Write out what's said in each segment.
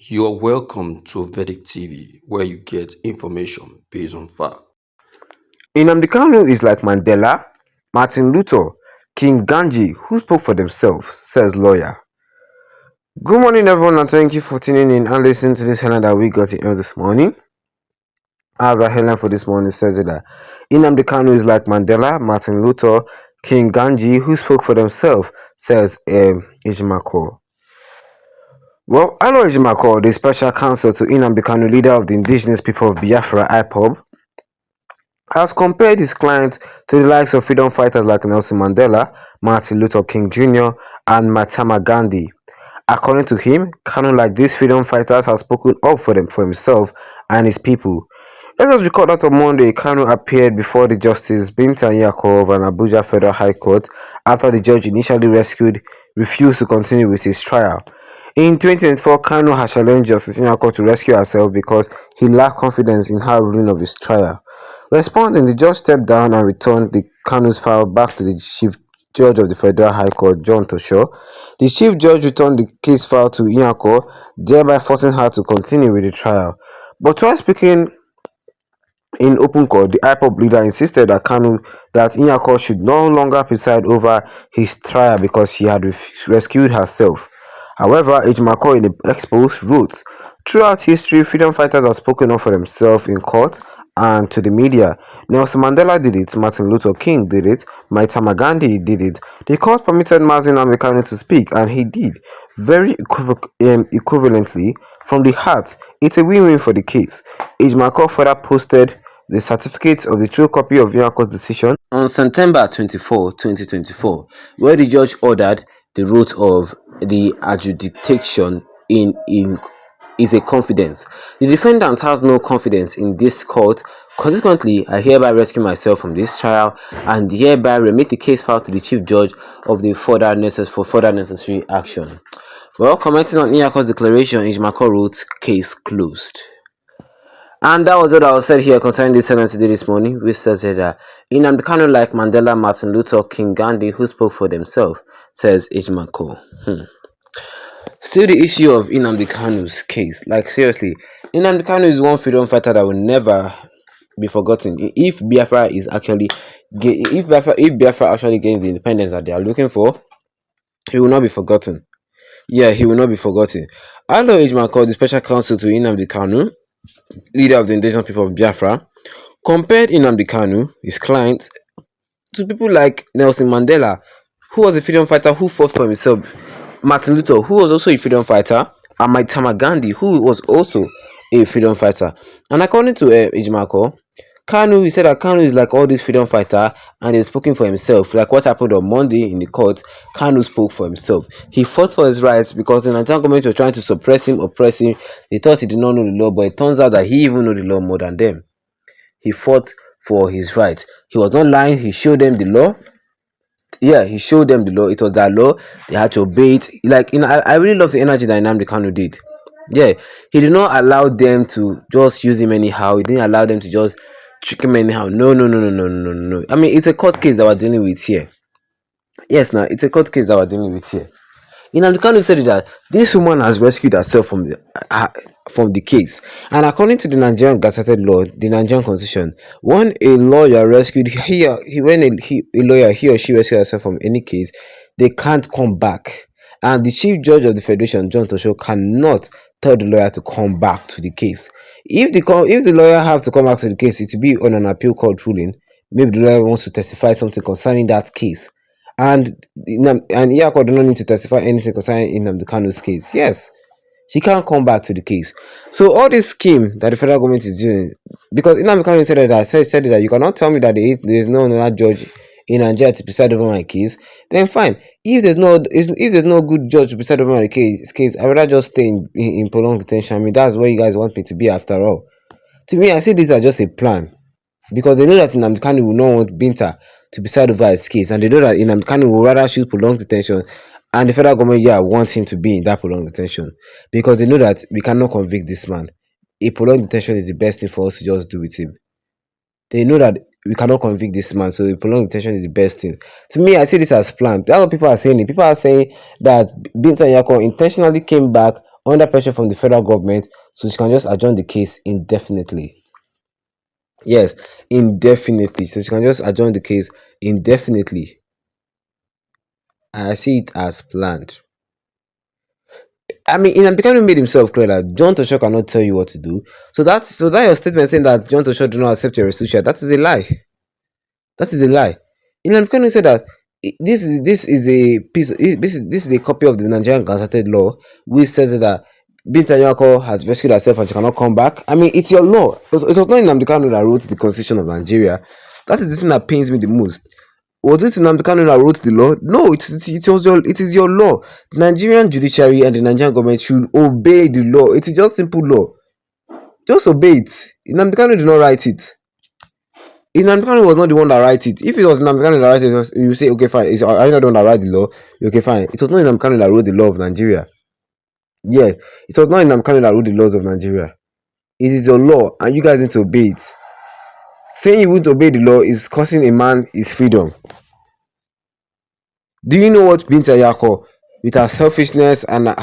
You're welcome to Vedic TV, where you get information based on fact. Nnamdi Kanu is like Mandela, Martin Luther, King Gandhi, who spoke for themselves, says lawyer. Good morning, everyone, and thank you for tuning in and listening to this headline that we got in this morning. As our headline for this morning says that Nnamdi Kanu is like Mandela, Martin Luther, King Gandhi, who spoke for themselves, says Ejimako. Well, Alo Ejimako, the special counsel to Nnamdi Kanu, leader of the indigenous people of Biafra, IPOB, has compared his client to the likes of freedom fighters like Nelson Mandela, Martin Luther King Jr., and Mahatma Gandhi. According to him, Kanu, like these freedom fighters, has spoken up for himself and his people. Let us record that on Monday, Kanu appeared before the Justice Binta Nyako of an Abuja Federal High Court after the judge initially refused to continue with his trial. In 2024, Kanu had challenged Justice Nyako to rescue herself because he lacked confidence in her ruling of his trial. Responding, the judge stepped down and returned the Kanu's file back to the Chief Judge of the Federal High Court, John Tosho. The Chief Judge returned the case file to Nyako, thereby forcing her to continue with the trial. But while speaking in open court, the IPOB leader insisted that Nyako should no longer preside over his trial because she had rescued herself. However, Ejimako in the expose wrote, "Throughout history, freedom fighters have spoken up for themselves in court and to the media. Nelson Mandela did it, Martin Luther King did it, Mahatma Gandhi did it. The court permitted Mazin Amekano to speak, and he did, very equivalently, from the heart. It's a win-win for the case." Ejimako further posted the certificate of the true copy of Nyako's decision on September 24, 2024, where the judge ordered the route of the adjudication in is a confidence. The defendant has no confidence in this court. Consequently, I hereby rescue myself from this trial and hereby remit the case file to the Chief Judge of the further necessary action. Well, commenting on Nyako's declaration, Ejimako wrote, "Case closed." And that was what I was said here concerning this sentence today this morning, which says that Nnamdi Kanu like Mandela, Martin Luther King, Gandhi, who spoke for themselves, says Ejimako. Still the issue of Nnamdi Kanu's case. Like seriously, Nnamdi Kanu is one freedom fighter that will never be forgotten. If Biafra actually gains the independence that they are looking for, he will not be forgotten. Yeah, he will not be forgotten. Alo Ejimako, the special counsel to Nnamdi Kanu, leader of the indigenous people of Biafra, compared Nnamdi Kanu, his client, to people like Nelson Mandela, who was a freedom fighter who fought for himself, Martin Luther, who was also a freedom fighter, and Mahatma Gandhi, who was also a freedom fighter. And according to Ejimako, Kanu, he said that Kanu is like all these freedom fighter and he's speaking for himself. Like what happened on Monday in the court, Kanu spoke for himself. He fought for his rights because the Nigerian government were trying to suppress him, oppress him. They thought he did not know the law, but it turns out that he even knew the law more than them. He fought for his rights. He was not lying. He showed them the law. Yeah, he showed them the law. It was that law. They had to obey it. Like, I really love the energy that Nnamdi Kanu did. Yeah, he did not allow them to just use him anyhow. He didn't allow them to just trick him anyhow. No, no, no, no, no, no, no. I mean, it's a court case that we're dealing with here. Yes, now it's a court case that we're dealing with here. Nnamdi Kanu said that this woman has rescued herself from the case, and according to the Nigerian gazetted law, the Nigerian constitution, when a lawyer rescued a lawyer he or she rescued herself from any case, they can't come back, and the Chief Judge of the Federation, John Tosho, cannot tell the lawyer to come back to the case. If the lawyer has to come back to the case, it will be on an appeal court ruling. Maybe the lawyer wants to testify something concerning that case. And Iyako do not need to testify anything concerning Nnamdi Kanu's case. Yes, she can't come back to the case. So all this scheme that the federal government is doing, because Nnamdi Kanu said that you cannot tell me that there is no another judge in Nigeria to preside over my case. Then fine. If there's no good judge to preside over my case, I'd rather just stay in prolonged detention. I mean, that's where you guys want me to be after all. To me, I see this as just a plan, because they know that Nnamdi Kanu will not want Binta to preside over his case, and they know that Nnamdi Kanu will rather choose prolonged detention, and the federal government wants him to be in that prolonged detention, because they know that we cannot convict this man. A prolonged detention is the best thing for us to just do with him. They know that we cannot convict this man, so a prolonged detention is the best thing. To me, I see this as planned. That's what people are saying. People are saying that Binta Nyako intentionally came back under pressure from the federal government, so she can just adjourn the case indefinitely. Yes, indefinitely. So she can just adjourn the case indefinitely. And I see it as planned. I mean, Kanu made himself clear that John Tosho cannot tell you what to do. So that your statement saying that John Tosho do not accept your restitution, that is a lie. That is a lie. Nnamdi Kanu said that this is a piece. This is a copy of the Nigerian Gazetted law, which says that Binta Nyako has rescued herself and she cannot come back. I mean, it's your law. It was not Nnamdi Kanu that wrote the Constitution of Nigeria. That is the thing that pains me the most. Was it Nnamdi Kanu that wrote the law? No, it is your law. The Nigerian judiciary and the Nigerian government should obey the law. It is just simple law. Just obey it. Nnamdi Kanu did not write it. Nnamdi Kanu was not the one that write it. If it was Nnamdi Kanu that write it, you say, okay, fine. Are you not the one that write the law? Okay, fine. It was not Nnamdi Kanu that wrote the law of Nigeria. Yeah, it was not Nnamdi Kanu that wrote the laws of Nigeria. It is your law, and you guys need to obey it. Saying you won't obey the law is costing a man his freedom. Do you know what Binta Yako, with her selfishness and her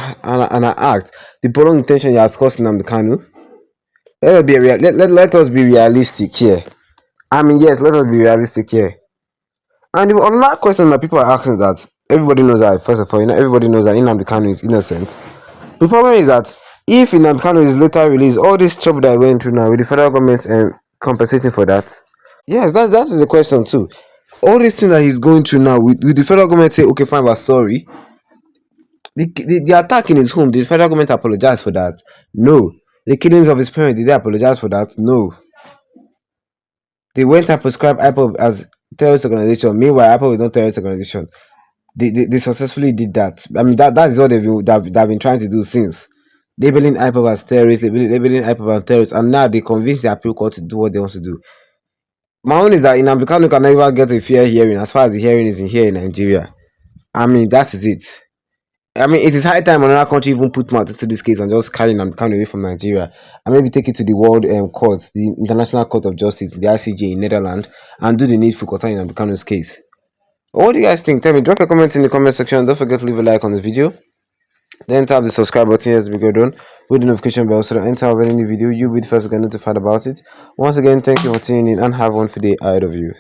act, the prolonged intention he has caused Nnamdi Kanu? Let us be realistic here. I mean, yes, let us be realistic here. And the another question that people are asking that everybody knows that, first of all, everybody knows that Nnamdi Kanu is innocent. The problem is that if Nnamdi Kanu is later released, all this trouble that I went through now with the federal government compensating for that. Yes, that is the question too. All these things that he's going through now, with the federal government say, okay, fine, we're sorry. The attack in his home, did the federal government apologize for that? No. The killings of his parents, did they apologize for that? No. They went and prescribed IPOB as terrorist organization. Meanwhile, IPOB is not terrorist organization. They successfully did that. I mean, that is what they've been trying to do since. Labeling IPOB as terrorists, labeling IPOB as terrorists, and now they convince the appeal court to do what they want to do. My own is that Nnamdi Kanu can never get a fair hearing as far as the hearing is in here in Nigeria. I mean, that is it. I mean, it is high time another country even put mouth into this case and just carry Nnamdi Kanu away from Nigeria and maybe take it to the world courts, the International Court of Justice, the ICJ in Netherlands, and do the needful concerning Nnamdi Kanu's case. What do you guys think? Tell me, drop a comment in the comment section. Don't forget to leave a like on the video. Then tap the subscribe button as we go down with the notification bell so that anytime I have any video, you'll be the first to get notified about it. Once again, thank you for tuning in and have one for the day ahead of you.